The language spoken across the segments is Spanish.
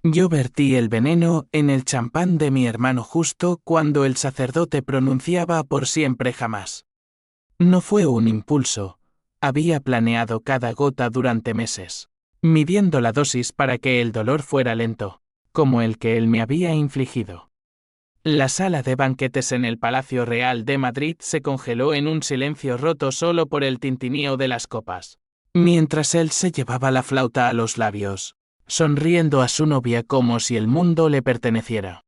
Yo vertí el veneno en el champán de mi hermano justo cuando el sacerdote pronunciaba por siempre jamás. No fue un impulso. Había planeado cada gota durante meses, midiendo la dosis para que el dolor fuera lento, como el que él me había infligido. La sala de banquetes en el Palacio Real de Madrid se congeló en un silencio roto solo por el tintineo de las copas, mientras él se llevaba la flauta a los labios, sonriendo a su novia como si el mundo le perteneciera.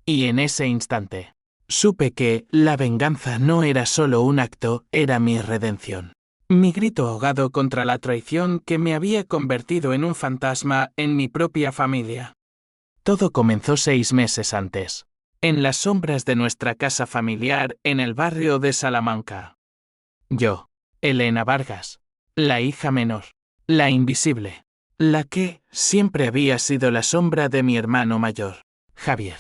Y en ese instante, supe que la venganza no era solo un acto, era mi redención. Mi grito ahogado contra la traición que me había convertido en un fantasma en mi propia familia. Todo comenzó 6 meses antes, en las sombras de nuestra casa familiar en el barrio de Salamanca. Yo, Elena Vargas, la hija menor, la invisible, la que siempre había sido la sombra de mi hermano mayor, Javier.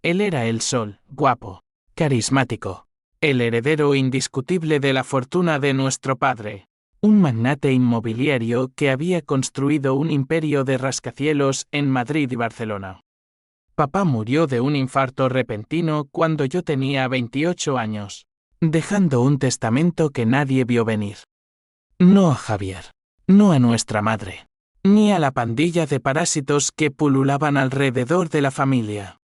Él era el sol, guapo, carismático, el heredero indiscutible de la fortuna de nuestro padre, un magnate inmobiliario que había construido un imperio de rascacielos en Madrid y Barcelona. Papá murió de un infarto repentino cuando yo tenía 28 años, dejando un testamento que nadie vio venir. No a Javier, no a nuestra madre, ni a la pandilla de parásitos que pululaban alrededor de la familia.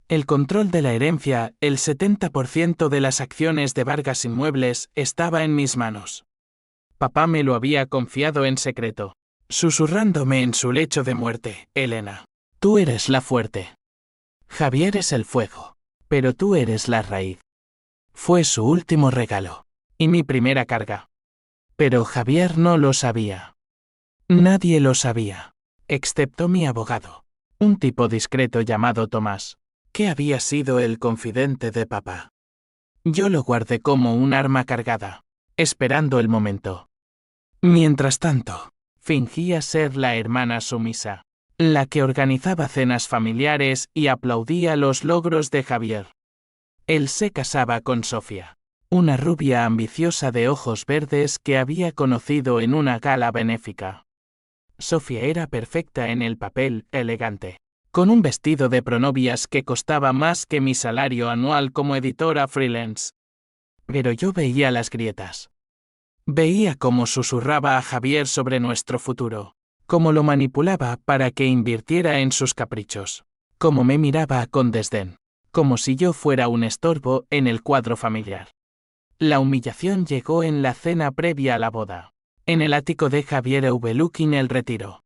El control de la herencia, el 70% de las acciones de Vargas Inmuebles, estaba en mis manos. Papá me lo había confiado en secreto, susurrándome en su lecho de muerte: Elena, tú eres la fuerte. Javier es el fuego, pero tú eres la raíz. Fue su último regalo, y mi primera carga. Pero Javier no lo sabía. Nadie lo sabía, excepto mi abogado, un tipo discreto llamado Tomás, que había sido el confidente de papá. Yo lo guardé como un arma cargada, esperando el momento. Mientras tanto, fingía ser la hermana sumisa, la que organizaba cenas familiares y aplaudía los logros de Javier. Él se casaba con Sofía, una rubia ambiciosa de ojos verdes que había conocido en una gala benéfica. Sofía era perfecta en el papel, elegante, con un vestido de pronovias que costaba más que mi salario anual como editora freelance. Pero yo veía las grietas. Veía cómo susurraba a Javier sobre nuestro futuro, cómo lo manipulaba para que invirtiera en sus caprichos, cómo me miraba con desdén, como si yo fuera un estorbo en el cuadro familiar. La humillación llegó en la cena previa a la boda, en el ático de Javier overlooking el Retiro.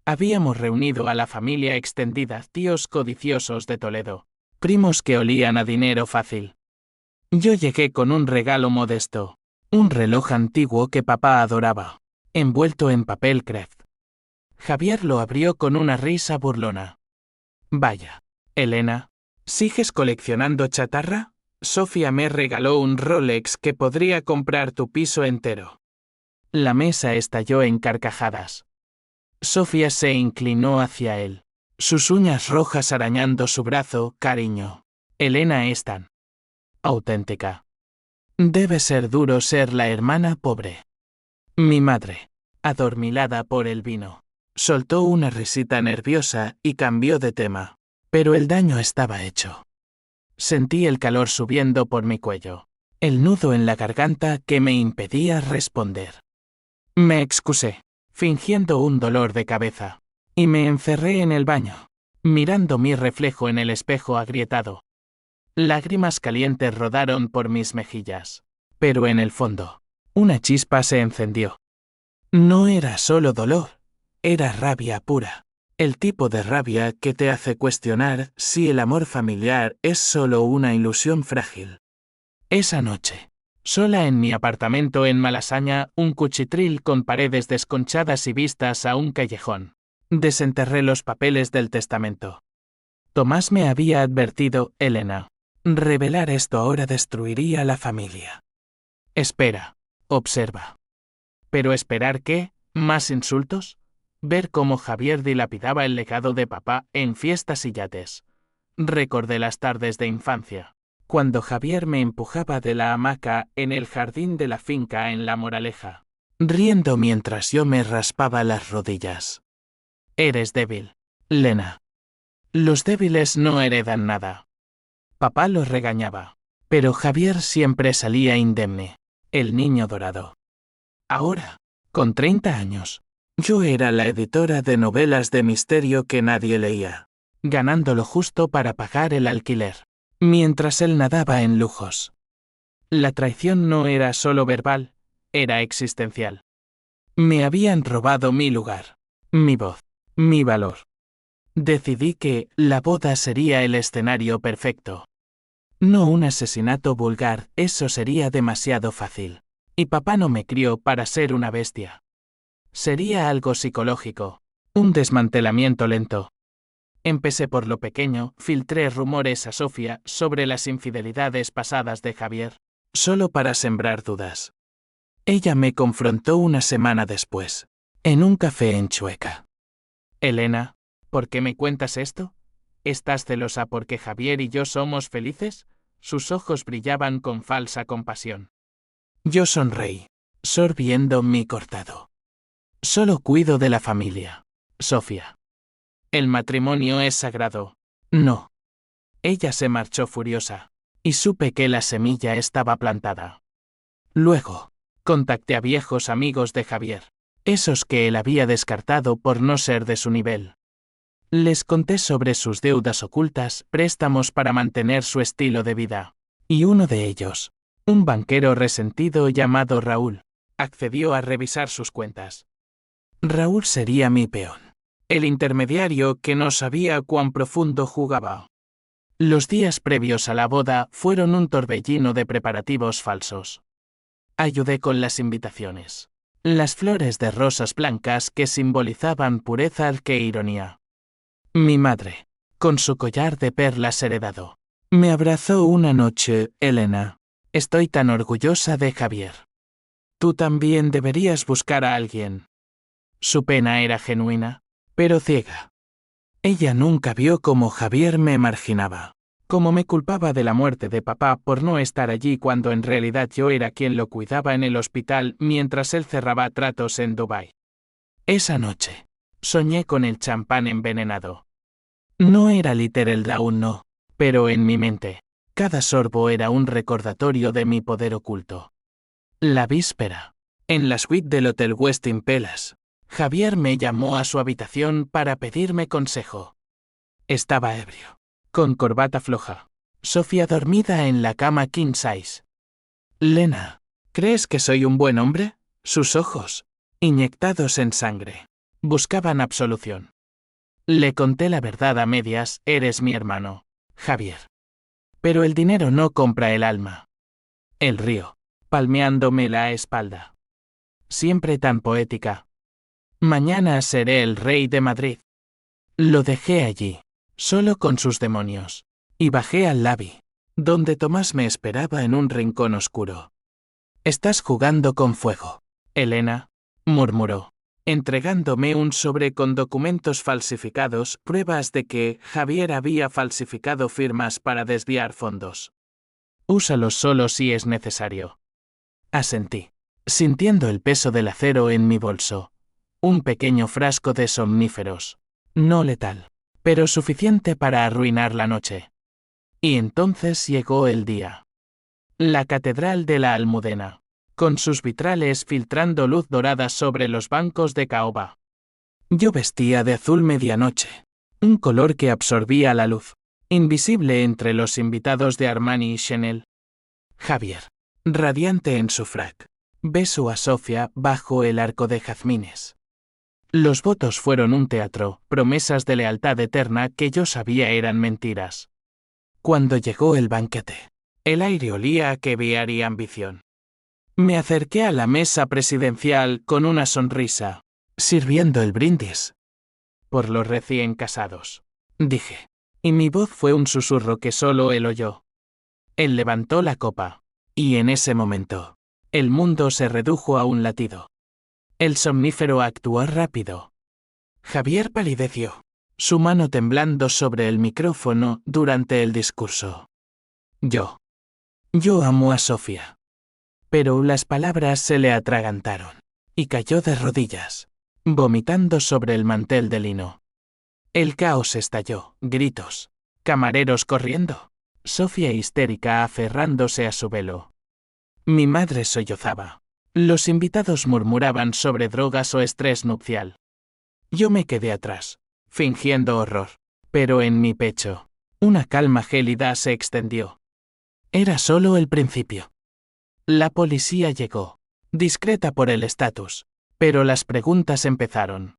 Habíamos reunido a la familia extendida, tíos codiciosos de Toledo, primos que olían a dinero fácil. Yo llegué con un regalo modesto, un reloj antiguo que papá adoraba, envuelto en papel crepe. Javier lo abrió con una risa burlona. Vaya, Elena, ¿sigues coleccionando chatarra? Sofía me regaló un Rolex que podría comprar tu piso entero. La mesa estalló en carcajadas. Sofía se inclinó hacia él, sus uñas rojas arañando su brazo. Cariño, Elena es tan auténtica. Debe ser duro ser la hermana pobre. Mi madre, adormilada por el vino, soltó una risita nerviosa y cambió de tema. Pero el daño estaba hecho. Sentí el calor subiendo por mi cuello, el nudo en la garganta que me impedía responder. Me excusé, fingiendo un dolor de cabeza, y me encerré en el baño, mirando mi reflejo en el espejo agrietado. Lágrimas calientes rodaron por mis mejillas, pero en el fondo, una chispa se encendió. No era solo dolor, era rabia pura. El tipo de rabia que te hace cuestionar si el amor familiar es solo una ilusión frágil. Esa noche, sola en mi apartamento en Malasaña, un cuchitril con paredes desconchadas y vistas a un callejón, desenterré los papeles del testamento. Tomás me había advertido: Elena, revelar esto ahora destruiría la familia. Espera, observa. ¿Pero esperar qué? ¿Más insultos? Ver cómo Javier dilapidaba el legado de papá en fiestas y yates. Recordé las tardes de infancia, cuando Javier me empujaba de la hamaca en el jardín de la finca en La Moraleja, riendo mientras yo me raspaba las rodillas. Eres débil, Lena. Los débiles no heredan nada. Papá los regañaba. Pero Javier siempre salía indemne. El niño dorado. Ahora, con 30 años, yo era la editora de novelas de misterio que nadie leía, ganando lo justo para pagar el alquiler, mientras él nadaba en lujos. La traición no era solo verbal, era existencial. Me habían robado mi lugar, mi voz, mi valor. Decidí que la boda sería el escenario perfecto. No un asesinato vulgar, eso sería demasiado fácil. Y papá no me crió para ser una bestia. Sería algo psicológico, un desmantelamiento lento. Empecé por lo pequeño, filtré rumores a Sofía sobre las infidelidades pasadas de Javier, solo para sembrar dudas. Ella me confrontó una semana después, en un café en Chueca. Elena, ¿por qué me cuentas esto? ¿Estás celosa porque Javier y yo somos felices? Sus ojos brillaban con falsa compasión. Yo sonreí, sorbiendo mi cortado. Solo cuido de la familia, Sofía. El matrimonio es sagrado. No. Ella se marchó furiosa, y supe que la semilla estaba plantada. Luego, contacté a viejos amigos de Javier, esos que él había descartado por no ser de su nivel. Les conté sobre sus deudas ocultas, préstamos para mantener su estilo de vida. Y uno de ellos, un banquero resentido llamado Raúl, accedió a revisar sus cuentas. Raúl sería mi peón, el intermediario que no sabía cuán profundo jugaba. Los días previos a la boda fueron un torbellino de preparativos falsos. Ayudé con las invitaciones, las flores de rosas blancas que simbolizaban pureza que ironía. Mi madre, con su collar de perlas heredado, me abrazó una noche. Elena, estoy tan orgullosa de Javier. Tú también deberías buscar a alguien. Su pena era genuina, pero ciega. Ella nunca vio cómo Javier me marginaba, cómo me culpaba de la muerte de papá por no estar allí cuando en realidad yo era quien lo cuidaba en el hospital mientras él cerraba tratos en Dubái. Esa noche, soñé con el champán envenenado. No era literal aún no, pero en mi mente, cada sorbo era un recordatorio de mi poder oculto. La víspera, en la suite del Hotel Westin Palace, Javier me llamó a su habitación para pedirme consejo. Estaba ebrio, con corbata floja, Sofía dormida en la cama king size. Lena, ¿crees que soy un buen hombre? Sus ojos, inyectados en sangre, buscaban absolución. Le conté la verdad a medias, eres mi hermano, Javier. Pero el dinero no compra el alma. Él rió, palmeándome la espalda. Siempre tan poética. Mañana seré el rey de Madrid. Lo dejé allí, solo con sus demonios, y bajé al lobby, donde Tomás me esperaba en un rincón oscuro. Estás jugando con fuego, Elena, murmuró, entregándome un sobre con documentos falsificados, pruebas de que Javier había falsificado firmas para desviar fondos. Úsalos solo si es necesario. Asentí, sintiendo el peso del acero en mi bolso. Un pequeño frasco de somníferos. No letal, pero suficiente para arruinar la noche. Y entonces llegó el día. La Catedral de la Almudena, con sus vitrales filtrando luz dorada sobre los bancos de caoba. Yo vestía de azul medianoche, un color que absorbía la luz, invisible entre los invitados de Armani y Chanel. Javier, radiante en su frac, besó a Sofía bajo el arco de jazmines. Los votos fueron un teatro, promesas de lealtad eterna que yo sabía eran mentiras. Cuando llegó el banquete, el aire olía a caviar y ambición. Me acerqué a la mesa presidencial con una sonrisa, sirviendo el brindis. Por los recién casados, dije, y mi voz fue un susurro que solo él oyó. Él levantó la copa, y en ese momento, el mundo se redujo a un latido. El somnífero actuó rápido. Javier palideció, su mano temblando sobre el micrófono durante el discurso. Yo amo a Sofía. Pero las palabras se le atragantaron, y cayó de rodillas, vomitando sobre el mantel de lino. El caos estalló, gritos. Camareros corriendo. Sofía histérica aferrándose a su velo. Mi madre sollozaba. Los invitados murmuraban sobre drogas o estrés nupcial. Yo me quedé atrás, fingiendo horror. Pero en mi pecho, una calma gélida se extendió. Era solo el principio. La policía llegó, discreta por el estatus, pero las preguntas empezaron.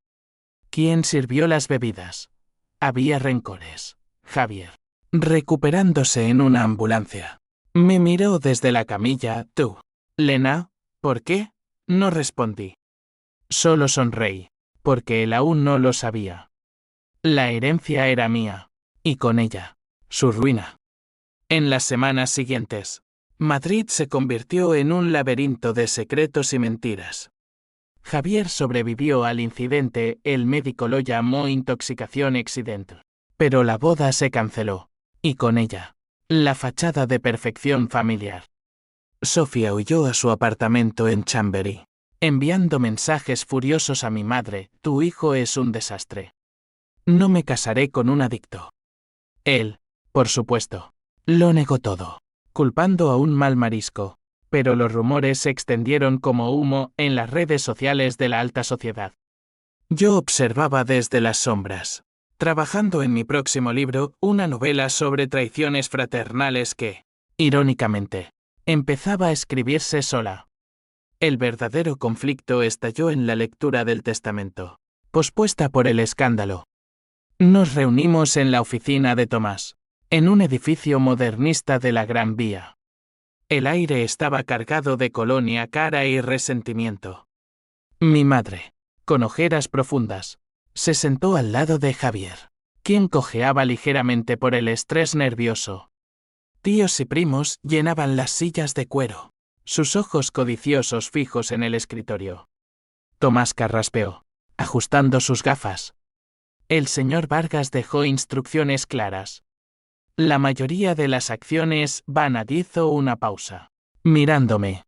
¿Quién sirvió las bebidas? Había rencores. Javier. Recuperándose en una ambulancia. Me miró desde la camilla. ¿Tú? Lena, ¿por qué? No respondí. Solo sonreí, porque él aún no lo sabía. La herencia era mía, y con ella, su ruina. En las semanas siguientes, Madrid se convirtió en un laberinto de secretos y mentiras. Javier sobrevivió al incidente, el médico lo llamó intoxicación accidental. Pero la boda se canceló, y con ella, la fachada de perfección familiar. Sofía huyó a su apartamento en Chamberí, enviando mensajes furiosos a mi madre: tu hijo es un desastre. No me casaré con un adicto. Él, por supuesto, lo negó todo, culpando a un mal marisco, pero los rumores se extendieron como humo en las redes sociales de la alta sociedad. Yo observaba desde las sombras, trabajando en mi próximo libro, una novela sobre traiciones fraternales que, irónicamente, empezaba a escribirse sola. El verdadero conflicto estalló en la lectura del testamento, pospuesta por el escándalo. Nos reunimos en la oficina de Tomás, en un edificio modernista de la Gran Vía. El aire estaba cargado de colonia cara y resentimiento. Mi madre, con ojeras profundas, se sentó al lado de Javier, quien cojeaba ligeramente por el estrés nervioso. Tíos y primos llenaban las sillas de cuero, sus ojos codiciosos fijos en el escritorio. Tomás carraspeó, ajustando sus gafas. El señor Vargas dejó instrucciones claras. La mayoría de las acciones hizo una pausa, mirándome.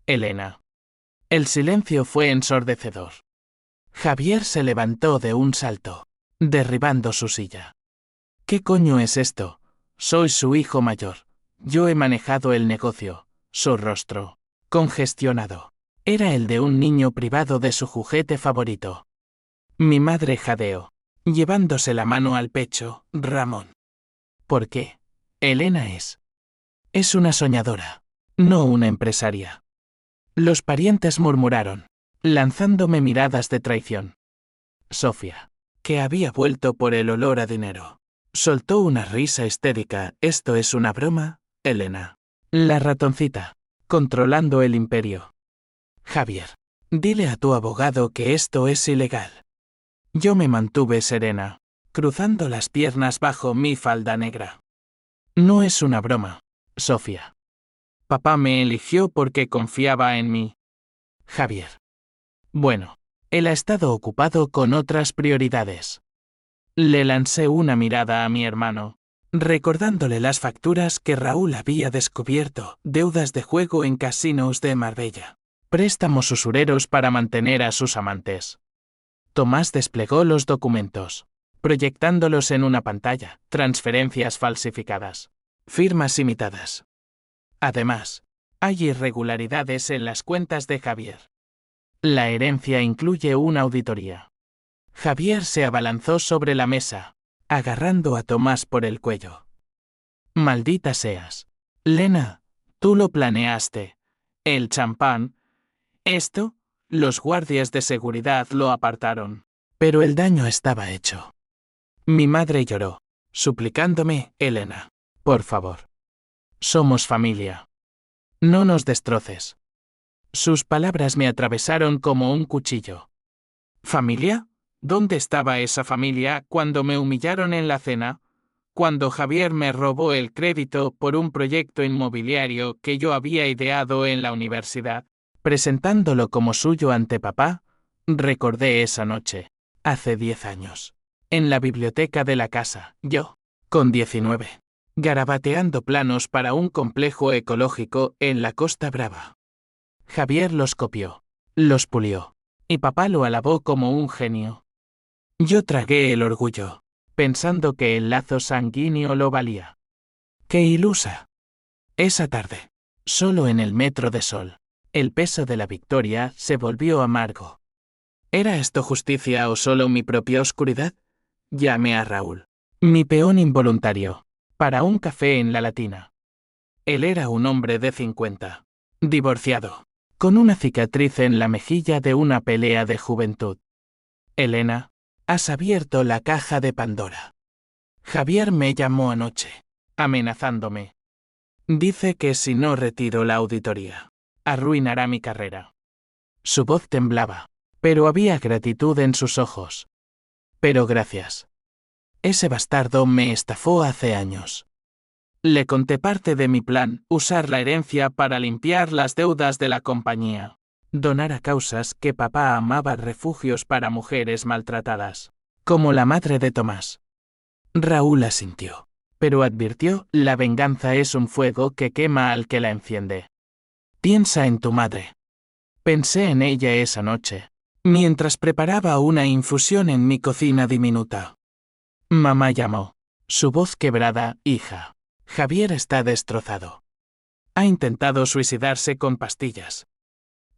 Elena. El silencio fue ensordecedor. Javier se levantó de un salto, derribando su silla. ¿Qué coño es esto? Soy su hijo mayor. Yo he manejado el negocio. Su rostro, congestionado, era el de un niño privado de su juguete favorito. Mi madre jadeó, llevándose la mano al pecho. Ramón. ¿Por qué? Elena es una soñadora, no una empresaria. Los parientes murmuraron, lanzándome miradas de traición. Sofía, que había vuelto por el olor a dinero, soltó una risa histérica. ¿Esto es una broma, Elena? La ratoncita, controlando el imperio. Javier, dile a tu abogado que esto es ilegal. Yo me mantuve serena, cruzando las piernas bajo mi falda negra. No es una broma, Sofía. Papá me eligió porque confiaba en mí. Javier. Bueno, él ha estado ocupado con otras prioridades. Le lancé una mirada a mi hermano, recordándole las facturas que Raúl había descubierto, deudas de juego en casinos de Marbella, préstamos usureros para mantener a sus amantes. Tomás desplegó los documentos, proyectándolos en una pantalla, transferencias falsificadas, firmas imitadas. Además, hay irregularidades en las cuentas de Javier. La herencia incluye una auditoría. Javier se abalanzó sobre la mesa, agarrando a Tomás por el cuello. Maldita seas. Lena, tú lo planeaste. El champán. Esto, los guardias de seguridad lo apartaron. Pero el daño estaba hecho. Mi madre lloró, suplicándome: Elena, por favor. Somos familia. No nos destroces. Sus palabras me atravesaron como un cuchillo. ¿Familia? ¿Dónde estaba esa familia cuando me humillaron en la cena? Cuando Javier me robó el crédito por un proyecto inmobiliario que yo había ideado en la universidad, presentándolo como suyo ante papá, recordé esa noche, hace 10 años, en la biblioteca de la casa, yo, con 19, garabateando planos para un complejo ecológico en la Costa Brava. Javier los copió, los pulió, y papá lo alabó como un genio. Yo tragué el orgullo, pensando que el lazo sanguíneo lo valía. ¡Qué ilusa! Esa tarde, solo en el metro de Sol, el peso de la victoria se volvió amargo. ¿Era esto justicia o solo mi propia oscuridad? Llamé a Raúl, mi peón involuntario, para un café en la Latina. Él era un hombre de 50, divorciado, con una cicatriz en la mejilla de una pelea de juventud. Elena, has abierto la caja de Pandora. Javier me llamó anoche, amenazándome. Dice que si no retiro la auditoría, arruinará mi carrera. Su voz temblaba, pero había gratitud en sus ojos. Pero gracias. Ese bastardo me estafó hace años. Le conté parte de mi plan, usar la herencia para limpiar las deudas de la compañía. Donar a causas que papá amaba, refugios para mujeres maltratadas, como la madre de Tomás. Raúl asintió, pero advirtió, la venganza es un fuego que quema al que la enciende. Piensa en tu madre. Pensé en ella esa noche, mientras preparaba una infusión en mi cocina diminuta. Mamá llamó. Su voz quebrada, hija. Javier está destrozado. Ha intentado suicidarse con pastillas.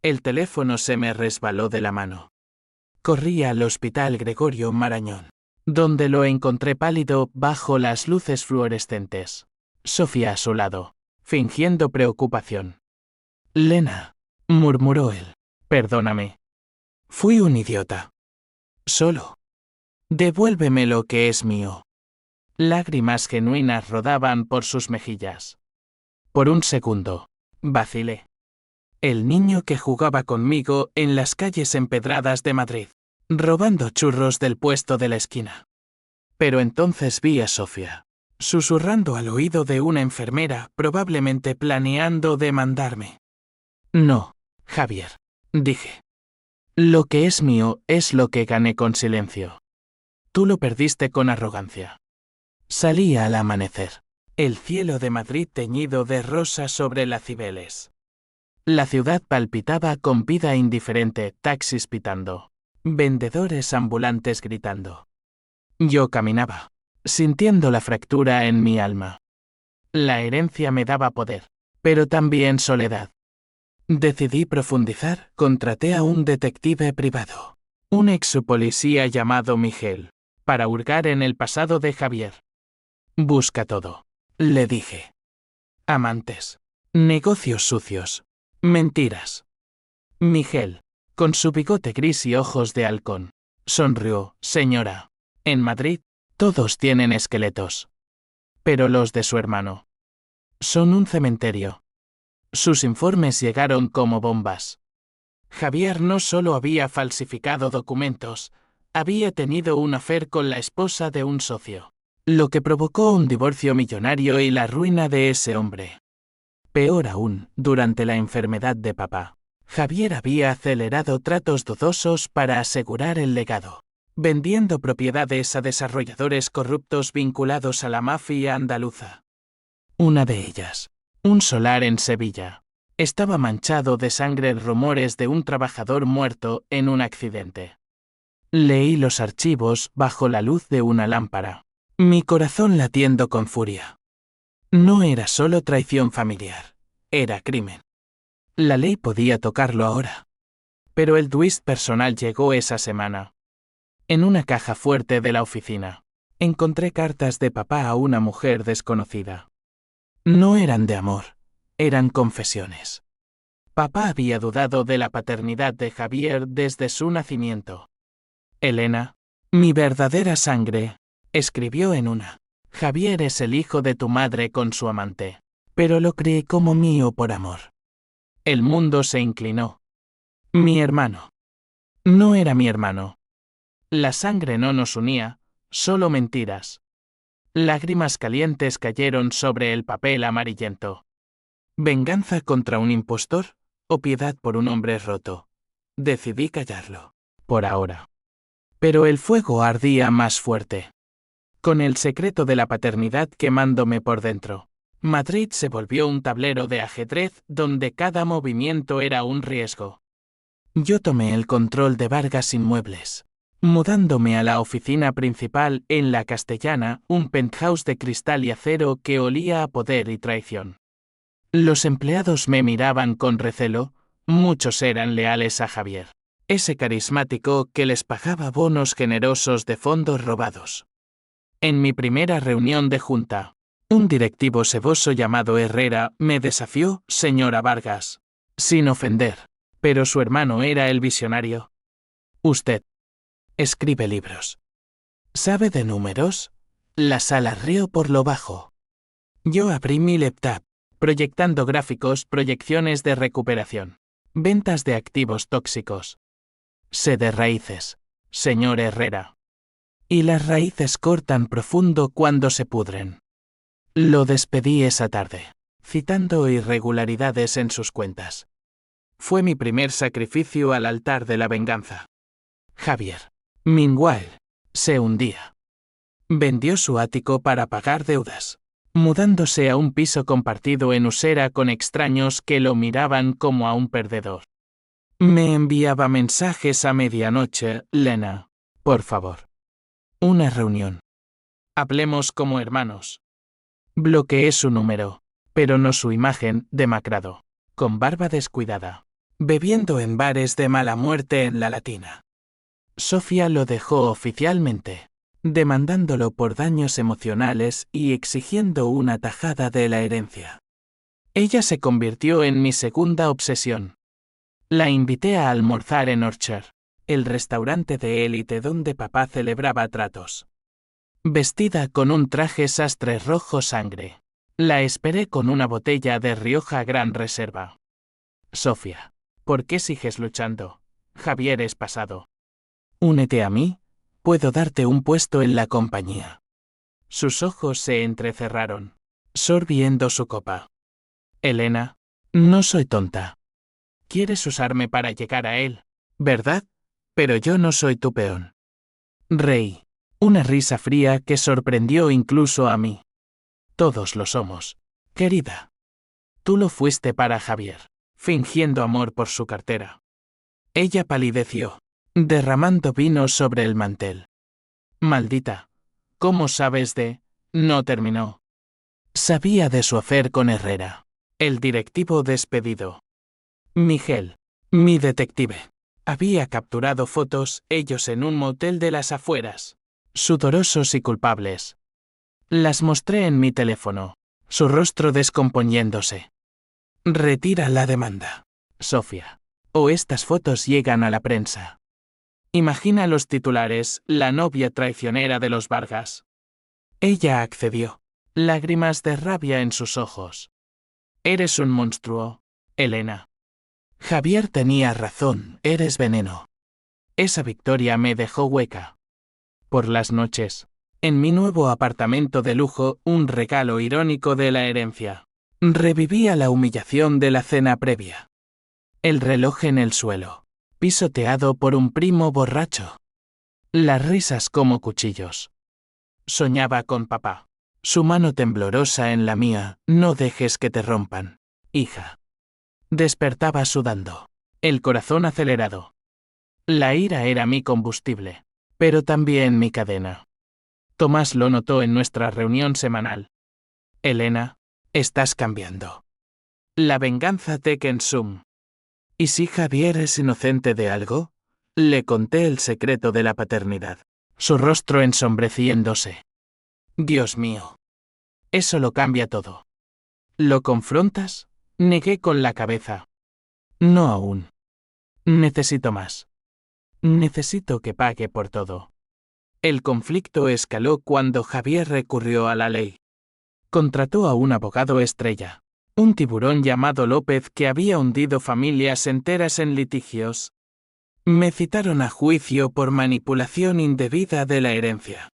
El teléfono se me resbaló de la mano. Corrí al hospital Gregorio Marañón, donde lo encontré pálido bajo las luces fluorescentes. Sofía a su lado, fingiendo preocupación. Lena, murmuró él. Perdóname. Fui un idiota. Solo. Devuélveme lo que es mío. Lágrimas genuinas rodaban por sus mejillas. Por un segundo, vacilé. El niño que jugaba conmigo en las calles empedradas de Madrid, robando churros del puesto de la esquina. Pero entonces vi a Sofía, susurrando al oído de una enfermera, probablemente planeando demandarme. No, Javier, dije. Lo que es mío es lo que gané con silencio. Tú lo perdiste con arrogancia. Salía al amanecer, el cielo de Madrid teñido de rosa sobre las Cibeles. La ciudad palpitaba con vida indiferente, taxis pitando, vendedores ambulantes gritando. Yo caminaba, sintiendo la fractura en mi alma. La herencia me daba poder, pero también soledad. Decidí profundizar, contraté a un detective privado, un ex-policía llamado Miguel, para hurgar en el pasado de Javier. Busca todo, le dije. Amantes, negocios sucios, mentiras. Miguel, con su bigote gris y ojos de halcón, sonrió. Señora, en Madrid, todos tienen esqueletos. Pero los de su hermano son un cementerio. Sus informes llegaron como bombas. Javier no solo había falsificado documentos, había tenido un affair con la esposa de un socio, lo que provocó un divorcio millonario y la ruina de ese hombre. Peor aún, durante la enfermedad de papá, Javier había acelerado tratos dudosos para asegurar el legado, vendiendo propiedades a desarrolladores corruptos vinculados a la mafia andaluza. Una de ellas, un solar en Sevilla, estaba manchado de sangre, rumores de un trabajador muerto en un accidente. Leí los archivos bajo la luz de una lámpara, mi corazón latiendo con furia. No era solo traición familiar, era crimen. La ley podía tocarlo ahora. Pero el twist personal llegó esa semana. En una caja fuerte de la oficina, encontré cartas de papá a una mujer desconocida. No eran de amor, eran confesiones. Papá había dudado de la paternidad de Javier desde su nacimiento. Elena, mi verdadera sangre, escribió en una. Javier es el hijo de tu madre con su amante, pero lo crié como mío por amor. El mundo se inclinó. Mi hermano. No era mi hermano. La sangre no nos unía, solo mentiras. Lágrimas calientes cayeron sobre el papel amarillento. ¿Venganza contra un impostor o piedad por un hombre roto? Decidí callarlo, por ahora. Pero el fuego ardía más fuerte. Con el secreto de la paternidad quemándome por dentro, Madrid se volvió un tablero de ajedrez donde cada movimiento era un riesgo. Yo tomé el control de Vargas Inmuebles, mudándome a la oficina principal en La Castellana, un penthouse de cristal y acero que olía a poder y traición. Los empleados me miraban con recelo, muchos eran leales a Javier, ese carismático que les pagaba bonos generosos de fondos robados. En mi primera reunión de junta, un directivo ceboso llamado Herrera me desafió, señora Vargas, sin ofender, pero su hermano era el visionario. Usted escribe libros. ¿Sabe de números? La sala rió por lo bajo. Yo abrí mi laptop, proyectando gráficos, proyecciones de recuperación, ventas de activos tóxicos. Sé de raíces, señor Herrera. Y las raíces cortan profundo cuando se pudren. Lo despedí esa tarde, citando irregularidades en sus cuentas. Fue mi primer sacrificio al altar de la venganza. Javier, meanwhile, se hundía. Vendió su ático para pagar deudas, mudándose a un piso compartido en Usera con extraños que lo miraban como a un perdedor. Me enviaba mensajes a medianoche, Lena, por favor. Una reunión. Hablemos como hermanos. Bloqueé su número, pero no su imagen, demacrado, con barba descuidada, bebiendo en bares de mala muerte en la Latina. Sofía lo dejó oficialmente, demandándolo por daños emocionales y exigiendo una tajada de la herencia. Ella se convirtió en mi segunda obsesión. La invité a almorzar en Orchard, el restaurante de élite donde papá celebraba tratos. Vestida con un traje sastre rojo sangre, la esperé con una botella de Rioja Gran Reserva. Sofía, ¿por qué sigues luchando? Javier es pasado. Únete a mí, puedo darte un puesto en la compañía. Sus ojos se entrecerraron, sorbiendo su copa. Elena, no soy tonta. Quieres usarme para llegar a él, ¿verdad? Pero yo no soy tu peón. Reí, una risa fría que sorprendió incluso a mí. Todos lo somos, querida. Tú lo fuiste para Javier, fingiendo amor por su cartera. Ella palideció, derramando vino sobre el mantel. Maldita, ¿cómo sabes de...? No terminó. Sabía de su affair con Herrera, el directivo despedido. Miguel, mi detective, había capturado fotos, ellos en un motel de las afueras, sudorosos y culpables. Las mostré en mi teléfono, su rostro descomponiéndose. Retira la demanda, Sofía, o estas fotos llegan a la prensa. Imagina los titulares, la novia traicionera de los Vargas. Ella accedió, lágrimas de rabia en sus ojos. Eres un monstruo, Elena. Javier tenía razón, eres veneno. Esa victoria me dejó hueca. Por las noches, en mi nuevo apartamento de lujo, un regalo irónico de la herencia, revivía la humillación de la cena previa. El reloj en el suelo, pisoteado por un primo borracho. Las risas como cuchillos. Soñaba con papá. Su mano temblorosa en la mía, no dejes que te rompan, hija. Despertaba sudando, el corazón acelerado. La ira era mi combustible, pero también mi cadena. Tomás lo notó en nuestra reunión semanal. Elena, estás cambiando. La venganza te consum. ¿Y si Javier es inocente de algo? Le conté el secreto de la paternidad, su rostro ensombreciéndose. Dios mío. Eso lo cambia todo. ¿Lo confrontas? Negué con la cabeza. No aún. Necesito más. Necesito que pague por todo. El conflicto escaló cuando Javier recurrió a la ley. Contrató a un abogado estrella, un tiburón llamado López que había hundido familias enteras en litigios. Me citaron a juicio por manipulación indebida de la herencia.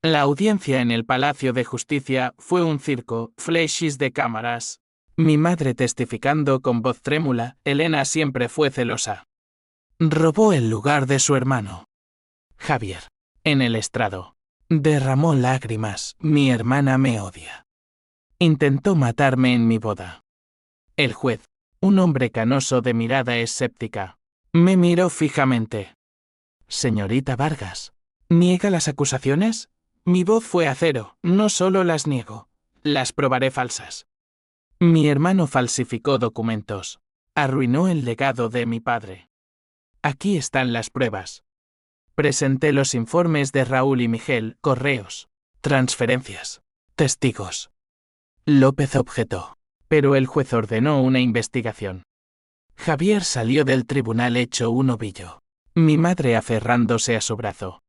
La audiencia en el Palacio de Justicia fue un circo, flashes de cámaras. Mi madre testificando con voz trémula, Elena siempre fue celosa. Robó el lugar de su hermano. Javier, en el estrado, derramó lágrimas, mi hermana me odia. Intentó matarme en mi boda. El juez, un hombre canoso de mirada escéptica, me miró fijamente. Señorita Vargas. ¿Niega las acusaciones? Mi voz fue acero, no solo las niego. Las probaré falsas. Mi hermano falsificó documentos. Arruinó el legado de mi padre. Aquí están las pruebas. Presenté los informes de Raúl y Miguel, correos, transferencias, testigos. López objetó, pero el juez ordenó una investigación. Javier salió del tribunal hecho un ovillo, mi madre aferrándose a su brazo.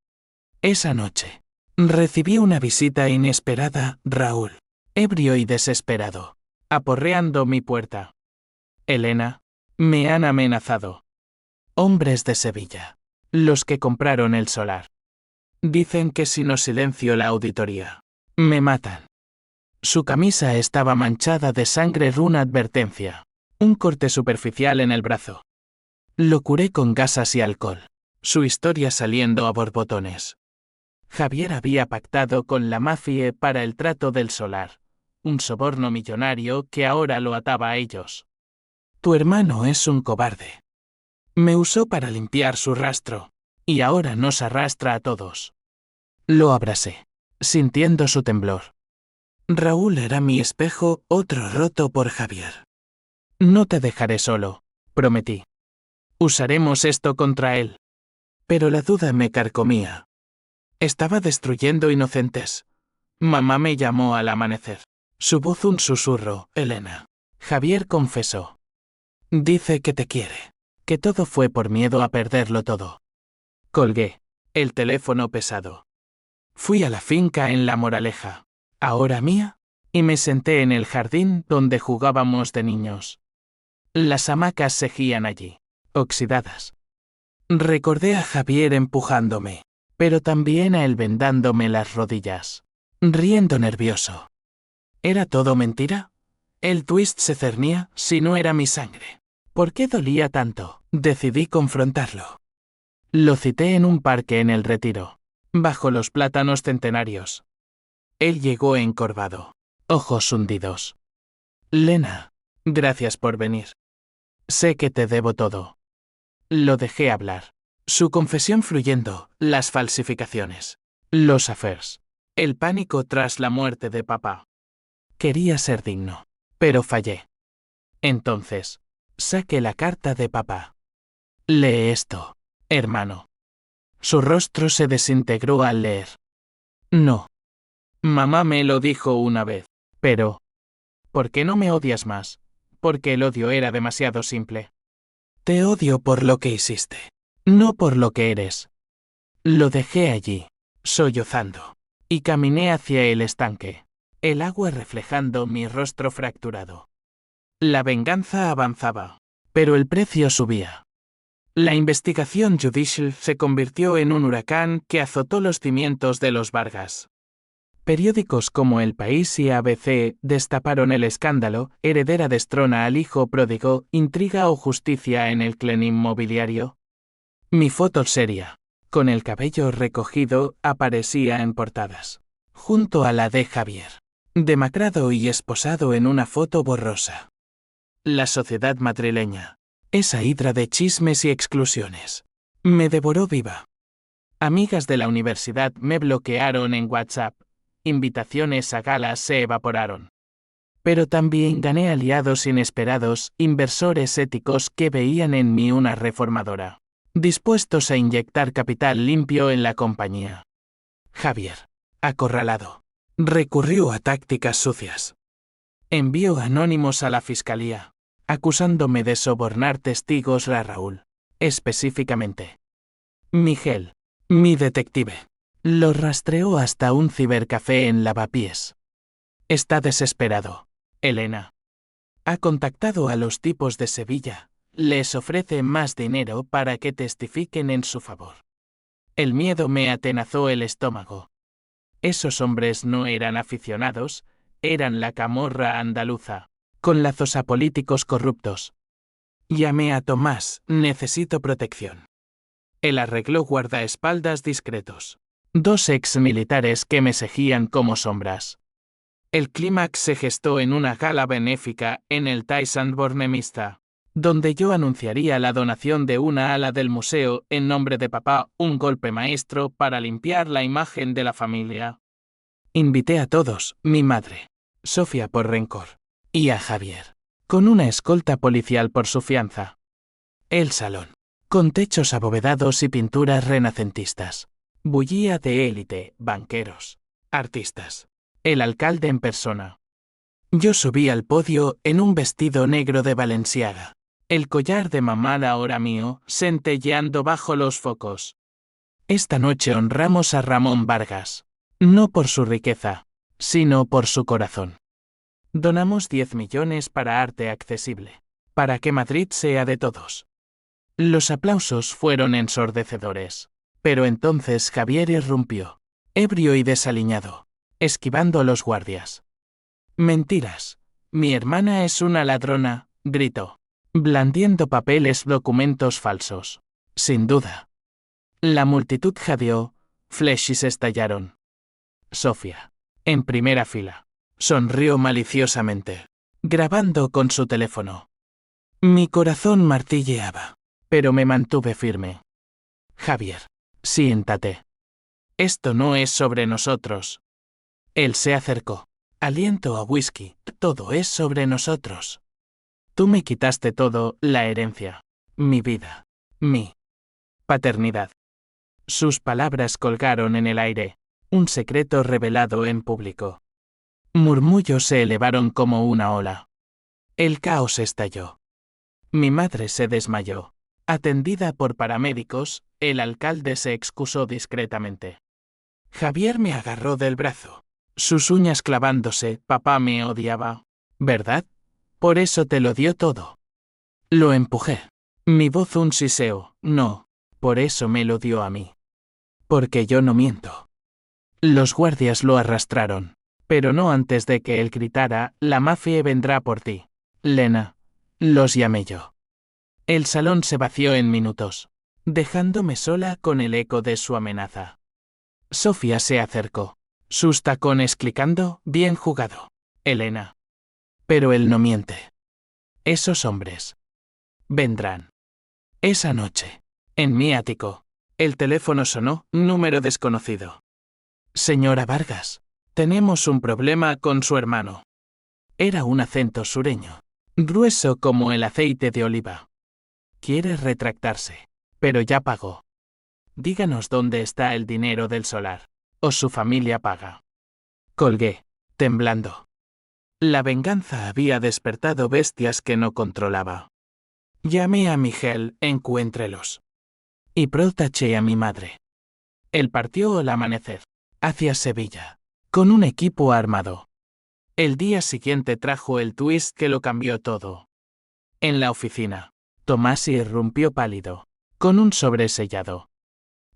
Esa noche, recibí una visita inesperada, Raúl, ebrio y desesperado, aporreando mi puerta. Elena, me han amenazado. Hombres de Sevilla, los que compraron el solar. Dicen que si no silencio la auditoría, me matan. Su camisa estaba manchada de sangre. Una advertencia. Un corte superficial en el brazo. Lo curé con gasas y alcohol. Su historia saliendo a borbotones. Javier había pactado con la mafia para el trato del solar. Un soborno millonario que ahora lo ataba a ellos. Tu hermano es un cobarde. Me usó para limpiar su rastro. Y ahora nos arrastra a todos. Lo abracé, sintiendo su temblor. Raúl era mi espejo, otro roto por Javier. No te dejaré solo, prometí. Usaremos esto contra él. Pero la duda me carcomía. Estaba destruyendo inocentes. Mamá me llamó al amanecer. Su voz un susurro, Elena. Javier confesó. Dice que te quiere. Que todo fue por miedo a perderlo todo. Colgué. El teléfono pesado. Fui a la finca en La Moraleja, ahora mía, y me senté en el jardín donde jugábamos de niños. Las hamacas seguían allí, oxidadas. Recordé a Javier empujándome, pero también a él vendándome las rodillas, riendo nervioso. ¿Era todo mentira? El twist se cernía si no era mi sangre. ¿Por qué dolía tanto? Decidí confrontarlo. Lo cité en un parque en el Retiro, bajo los plátanos centenarios. Él llegó encorvado, ojos hundidos. Lena, gracias por venir. Sé que te debo todo. Lo dejé hablar. Su confesión fluyendo, las falsificaciones, los affairs, el pánico tras la muerte de papá. Quería ser digno, pero fallé. Entonces, saqué la carta de papá. Lee esto, hermano. Su rostro se desintegró al leer. No. Mamá me lo dijo una vez, pero... ¿Por qué no me odias más? Porque el odio era demasiado simple. Te odio por lo que hiciste, no por lo que eres. Lo dejé allí, sollozando, y caminé hacia el estanque, el agua reflejando mi rostro fracturado. La venganza avanzaba, pero el precio subía. La investigación judicial se convirtió en un huracán que azotó los cimientos de los Vargas. Periódicos como El País y ABC destaparon el escándalo, heredera destrona al hijo pródigo, intriga o justicia en el clan inmobiliario. Mi foto seria, con el cabello recogido, aparecía en portadas, junto a la de Javier, demacrado y esposado en una foto borrosa. La sociedad madrileña, esa hidra de chismes y exclusiones, me devoró viva. Amigas de la universidad me bloquearon en WhatsApp. Invitaciones a galas se evaporaron. Pero también gané aliados inesperados, inversores éticos que veían en mí una reformadora, dispuestos a inyectar capital limpio en la compañía. Javier, acorralado, recurrió a tácticas sucias. Envió anónimos a la fiscalía, acusándome de sobornar testigos a Raúl, específicamente. Miguel, mi detective. Lo rastreó hasta un cibercafé en Lavapiés. Está desesperado, Elena. Ha contactado a los tipos de Sevilla. Les ofrece más dinero para que testifiquen en su favor. El miedo me atenazó el estómago. Esos hombres no eran aficionados, eran la camorra andaluza, con lazos a políticos corruptos. Llamé a Tomás, necesito protección. Él arregló guardaespaldas discretos. 2 exmilitares que me seguían como sombras. El clímax se gestó en una gala benéfica en el Thyssen Bornemisza. donde yo anunciaría la donación de una ala del museo en nombre de papá, un golpe maestro para limpiar la imagen de la familia. Invité a todos, mi madre, Sofía por rencor, y a Javier, con una escolta policial por su fianza. El salón, con techos abovedados y pinturas renacentistas, bullía de élite, banqueros, artistas, el alcalde en persona. Yo subí al podio en un vestido negro de Balenciaga, el collar de mamá ahora mío, centelleando bajo los focos. Esta noche honramos a Ramón Vargas, no por su riqueza, sino por su corazón. Donamos 10 millones para arte accesible, para que Madrid sea de todos. Los aplausos fueron ensordecedores, pero entonces Javier irrumpió, ebrio y desaliñado, esquivando a los guardias. Mentiras. Mi hermana es una ladrona, gritó, blandiendo papeles, documentos falsos. Sin duda. La multitud jadeó, flechas estallaron. Sofía, en primera fila, sonrió maliciosamente, grabando con su teléfono. Mi corazón martilleaba, pero me mantuve firme. Javier, siéntate. Esto no es sobre nosotros. Él se acercó. Aliento a whisky, todo es sobre nosotros. Tú me quitaste todo, la herencia, mi vida, mi paternidad. Sus palabras colgaron en el aire, un secreto revelado en público. Murmullos se elevaron como una ola. El caos estalló. Mi madre se desmayó. Atendida por paramédicos, el alcalde se excusó discretamente. Javier me agarró del brazo. Sus uñas clavándose, papá me odiaba, ¿verdad? Por eso te lo dio todo. Lo empujé. Mi voz un siseo, no, por eso me lo dio a mí. Porque yo no miento. Los guardias lo arrastraron, pero no antes de que él gritara, la mafia vendrá por ti. Lena, los llamé yo. El salón se vació en minutos, dejándome sola con el eco de su amenaza. Sofía se acercó. Sus tacones clicando, bien jugado, Elena. Pero él no miente. Esos hombres vendrán. Esa noche, en mi ático, el teléfono sonó, número desconocido. Señora Vargas, tenemos un problema con su hermano. Era un acento sureño, grueso como el aceite de oliva. Quiere retractarse, pero ya pagó. Díganos dónde está el dinero del solar, o su familia paga. Colgué, temblando. La venganza había despertado bestias que no controlaba. Llamé a Miguel, encuéntrelos. Y protaché a mi madre. Él partió al amanecer, hacia Sevilla, con un equipo armado. El día siguiente trajo el twist que lo cambió todo. En la oficina, Tomás irrumpió pálido, con un sobresellado.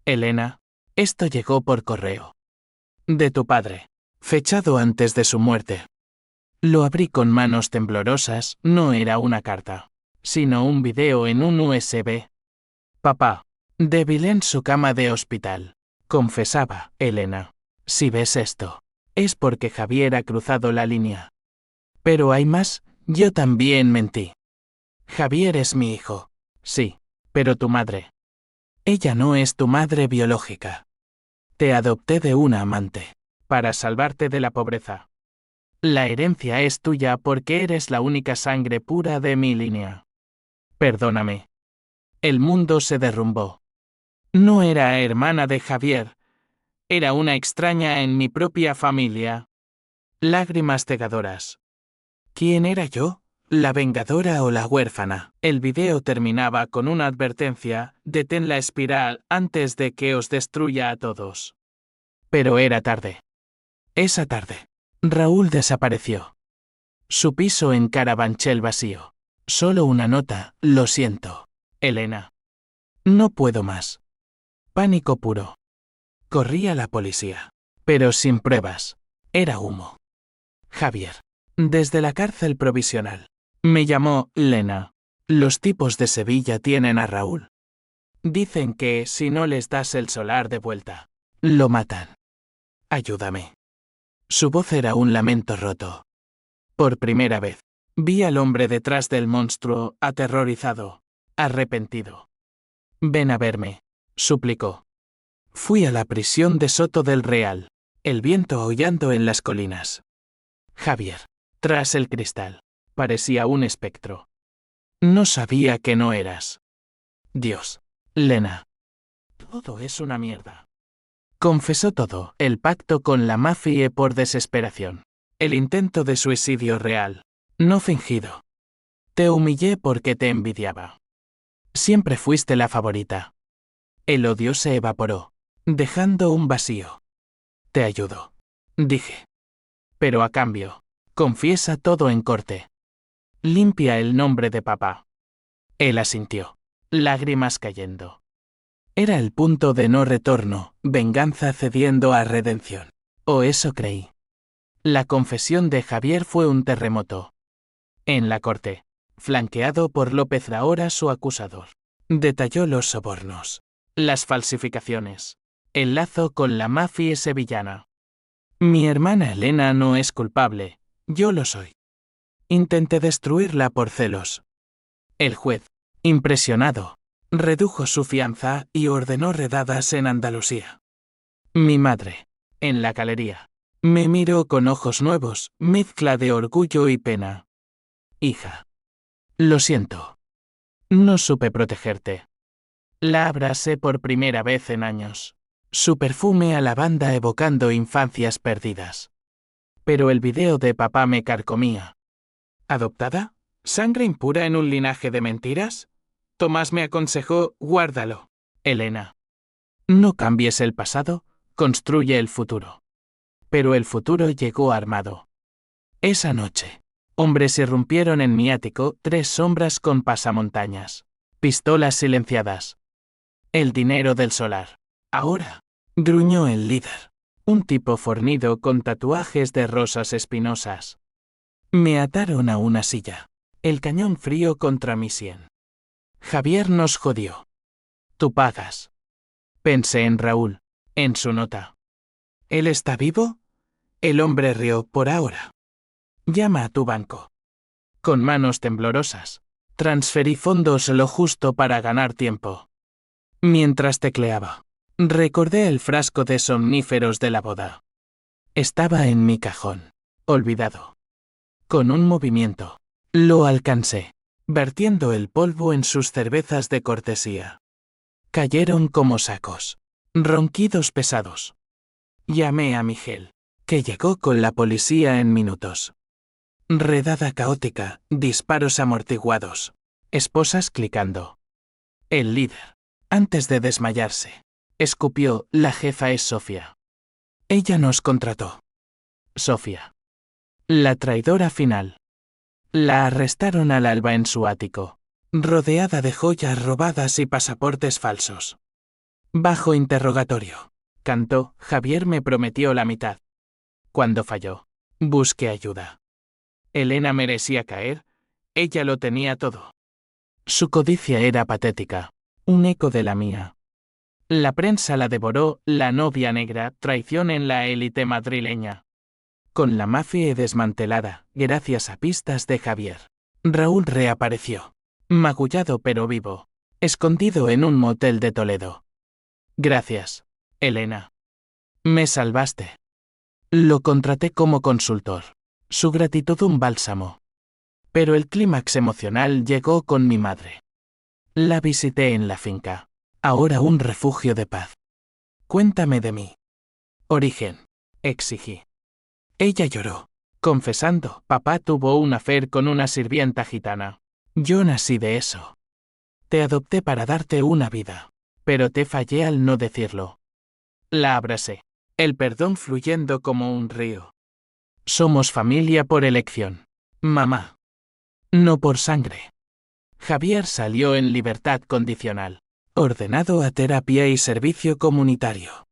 Elena, esto llegó por correo. De tu padre, fechado antes de su muerte. Lo abrí con manos temblorosas, no era una carta, sino un video en un USB. Papá, débil en su cama de hospital, confesaba, Elena. Si ves esto, es porque Javier ha cruzado la línea. Pero hay más, yo también mentí. Javier es mi hijo, sí, pero tu madre. Ella no es tu madre biológica. Te adopté de una amante, para salvarte de la pobreza. La herencia es tuya porque eres la única sangre pura de mi línea. Perdóname. El mundo se derrumbó. No era hermana de Javier. Era una extraña en mi propia familia. Lágrimas cegadoras. ¿Quién era yo? ¿La vengadora o la huérfana? El video terminaba con una advertencia, detén la espiral antes de que os destruya a todos. Pero era tarde. Esa tarde, Raúl desapareció. Su piso en Carabanchel vacío. Solo una nota, lo siento, Elena. No puedo más. Pánico puro. Corrí a la policía. Pero sin pruebas. Era humo. Javier. Desde la cárcel provisional. Me llamó Lena. Los tipos de Sevilla tienen a Raúl. Dicen que, si no les das el solar de vuelta, lo matan. Ayúdame. Su voz era un lamento roto. Por primera vez, Vi al hombre detrás del monstruo, aterrorizado, arrepentido. Ven a verme, suplicó. Fui a la prisión de Soto del Real, el viento aullando en las colinas. Javier, tras el cristal, parecía un espectro. No sabía que no eras. Dios, Lena. Todo es una mierda. Confesó todo, el pacto con la mafia por desesperación. El intento de suicidio real, no fingido. Te humillé porque te envidiaba. Siempre fuiste la favorita. El odio se evaporó, dejando un vacío. Te ayudo, dije. Pero a cambio, confiesa todo en corte. Limpia el nombre de papá. Él asintió, lágrimas cayendo. Era el punto de no retorno, venganza cediendo a redención. O eso creí. La confesión de Javier fue un terremoto. En la corte, flanqueado por López Rahora, su acusador, detalló los sobornos, las falsificaciones, el lazo con la mafia sevillana. Mi hermana Elena no es culpable, yo lo soy. Intenté destruirla por celos. El juez, impresionado, redujo su fianza y ordenó redadas en Andalucía. Mi madre, en la galería, me miró con ojos nuevos, mezcla de orgullo y pena. Hija. Lo siento. No supe protegerte. La abracé por primera vez en años. Su perfume a lavanda evocando infancias perdidas. Pero el video de papá me carcomía. ¿Adoptada? ¿Sangre impura en un linaje de mentiras? Tomás me aconsejó, guárdalo. Elena. No cambies el pasado, construye el futuro. Pero el futuro llegó armado. Esa noche, hombres irrumpieron en mi ático, 3 sombras con pasamontañas. Pistolas silenciadas. El dinero del solar. Ahora, gruñó el líder. Un tipo fornido con tatuajes de rosas espinosas. Me ataron a una silla. El cañón frío contra mi sien. Javier nos jodió. Tú pagas. Pensé en Raúl, en su nota. ¿Él está vivo? El hombre rió por ahora. Llama a tu banco. Con manos temblorosas, transferí fondos lo justo para ganar tiempo. Mientras tecleaba, recordé el frasco de somníferos de la boda. Estaba en mi cajón, olvidado. Con un movimiento, lo alcancé, vertiendo el polvo en sus cervezas de cortesía. Cayeron como sacos, ronquidos pesados. Llamé a Miguel, que llegó con la policía en minutos. Redada caótica, disparos amortiguados, esposas clicando. El líder, antes de desmayarse, escupió, la jefa es Sofía. Ella nos contrató. Sofía. La traidora final. La arrestaron al alba en su ático, rodeada de joyas robadas y pasaportes falsos. Bajo interrogatorio, cantó, Javier me prometió la mitad. Cuando falló, busqué ayuda. Elena merecía caer, ella lo tenía todo. Su codicia era patética, un eco de la mía. La prensa la devoró, la novia negra, traición en la élite madrileña. Con la mafia desmantelada, gracias a pistas de Javier, Raúl reapareció, magullado pero vivo, escondido en un motel de Toledo. Gracias, Elena. Me salvaste. Lo contraté como consultor. Su gratitud un bálsamo. Pero el clímax emocional llegó con mi madre. La visité en la finca, ahora un refugio de paz. Cuéntame de mí. Origen, exigí. Ella lloró, confesando, papá tuvo un affair con una sirvienta gitana. Yo nací de eso. Te adopté para darte una vida, pero te fallé al no decirlo. La abracé, el perdón fluyendo como un río. Somos familia por elección, mamá. No por sangre. Javier salió en libertad condicional, ordenado a terapia y servicio comunitario.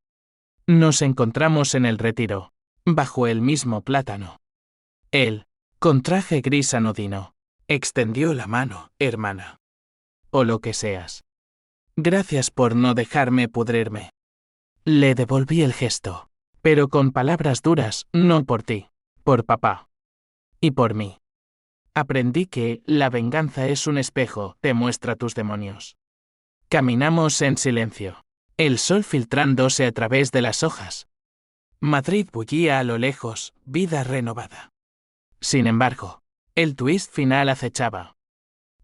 Nos encontramos en el Retiro, bajo el mismo plátano. Él, con traje gris anodino, extendió la mano, hermana. O lo que seas. Gracias por no dejarme pudrirme. Le devolví el gesto, pero con palabras duras, no por ti, por papá. Y por mí. Aprendí que la venganza es un espejo, te muestra tus demonios. Caminamos en silencio. El sol filtrándose a través de las hojas. Madrid bullía a lo lejos, vida renovada. Sin embargo, el twist final acechaba.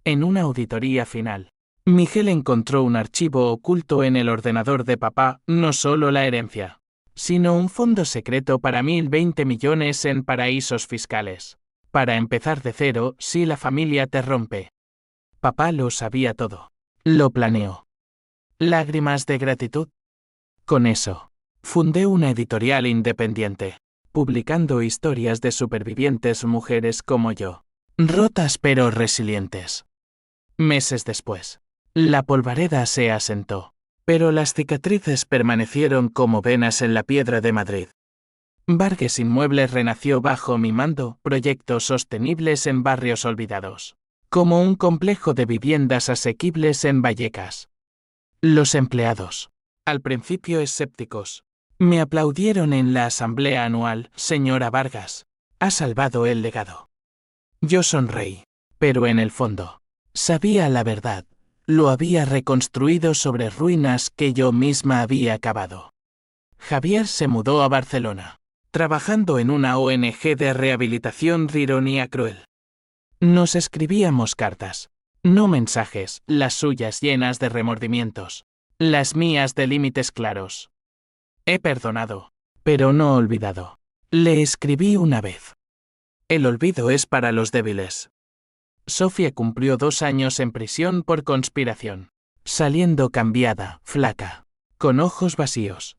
En una auditoría final, Miguel encontró un archivo oculto en el ordenador de papá, no solo la herencia, sino un fondo secreto para 1020 millones en paraísos fiscales. Para empezar de cero si la familia te rompe. Papá lo sabía todo. Lo planeó. Lágrimas de gratitud. Con eso, fundé una editorial independiente, publicando historias de supervivientes mujeres como yo, rotas pero resilientes. Meses después, la polvareda se asentó, pero las cicatrices permanecieron como venas en la piedra de Madrid. Vargas Inmuebles renació bajo mi mando, proyectos sostenibles en barrios olvidados, como un complejo de viviendas asequibles en Vallecas. Los empleados, al principio escépticos, me aplaudieron en la asamblea anual. Señora Vargas, ha salvado el legado. Yo sonreí, pero en el fondo, sabía la verdad, lo había reconstruido sobre ruinas que yo misma había cavado. Javier se mudó a Barcelona, trabajando en una ONG de rehabilitación de ironía cruel. Nos escribíamos cartas, no mensajes, las suyas llenas de remordimientos, las mías de límites claros. He perdonado, pero no olvidado. Le escribí una vez. El olvido es para los débiles. Sofía cumplió 2 años en prisión por conspiración, saliendo cambiada, flaca, con ojos vacíos.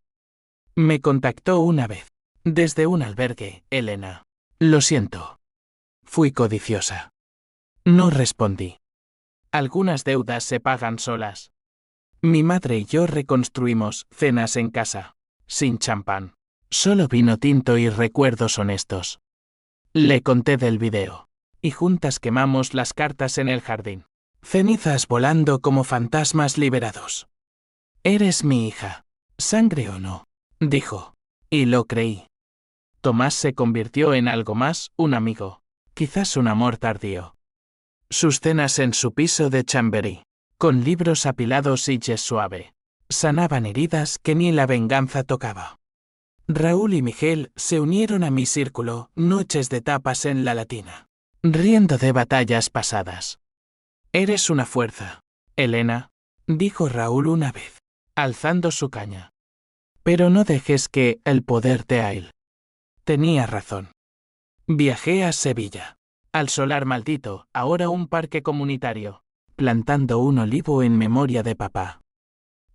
Me contactó una vez. Desde un albergue, Elena. Lo siento. Fui codiciosa. No respondí. Algunas deudas se pagan solas. Mi madre y yo reconstruimos cenas en casa, sin champán. Solo vino tinto y recuerdos honestos. Le conté del video, y juntas quemamos las cartas en el jardín. Cenizas volando como fantasmas liberados. Eres mi hija, sangre o no, dijo, y lo creí. Tomás se convirtió en algo más, un amigo, quizás un amor tardío. Sus cenas en su piso de Chamberí, con libros apilados y jazz suave, sanaban heridas que ni la venganza tocaba. Raúl y Miguel se unieron a mi círculo, noches de tapas en la Latina, riendo de batallas pasadas. Eres una fuerza, Elena, dijo Raúl una vez, alzando su caña. Pero no dejes que el poder te aile. Tenía razón. Viajé a Sevilla. Al solar maldito, ahora un parque comunitario, plantando un olivo en memoria de papá.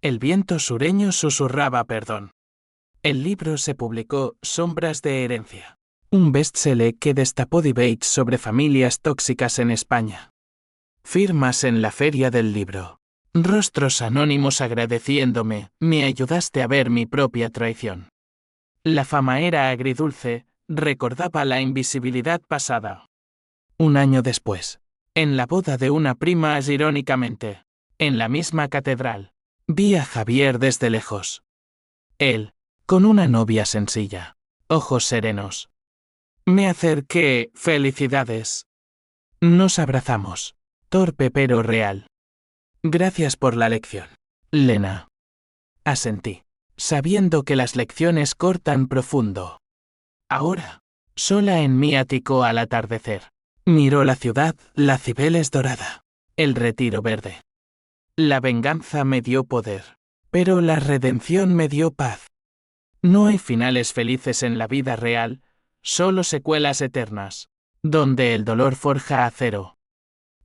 El viento sureño susurraba perdón. El libro se publicó, Sombras de herencia, un bestseller que destapó debates sobre familias tóxicas en España. Firmas en la feria del libro. Rostros anónimos agradeciéndome, me ayudaste a ver mi propia traición. La fama era agridulce, recordaba la invisibilidad pasada. Un año después, en la boda de una prima, irónicamente, en la misma catedral, vi a Javier desde lejos. Él, con una novia sencilla, ojos serenos. Me acerqué, felicidades. Nos abrazamos, torpe pero real. Gracias por la lección, Lena. Asentí, sabiendo que las lecciones cortan profundo. Ahora, sola en mi ático al atardecer, miró la ciudad, la Cibeles dorada, el retiro verde. La venganza me dio poder, pero la redención me dio paz. No hay finales felices en la vida real, solo secuelas eternas, donde el dolor forja acero.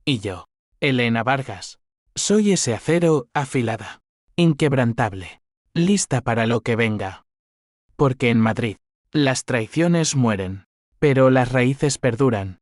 Y yo, Elena Vargas, soy ese acero, afilada, inquebrantable, lista para lo que venga. Porque en Madrid, las traiciones mueren, pero las raíces perduran.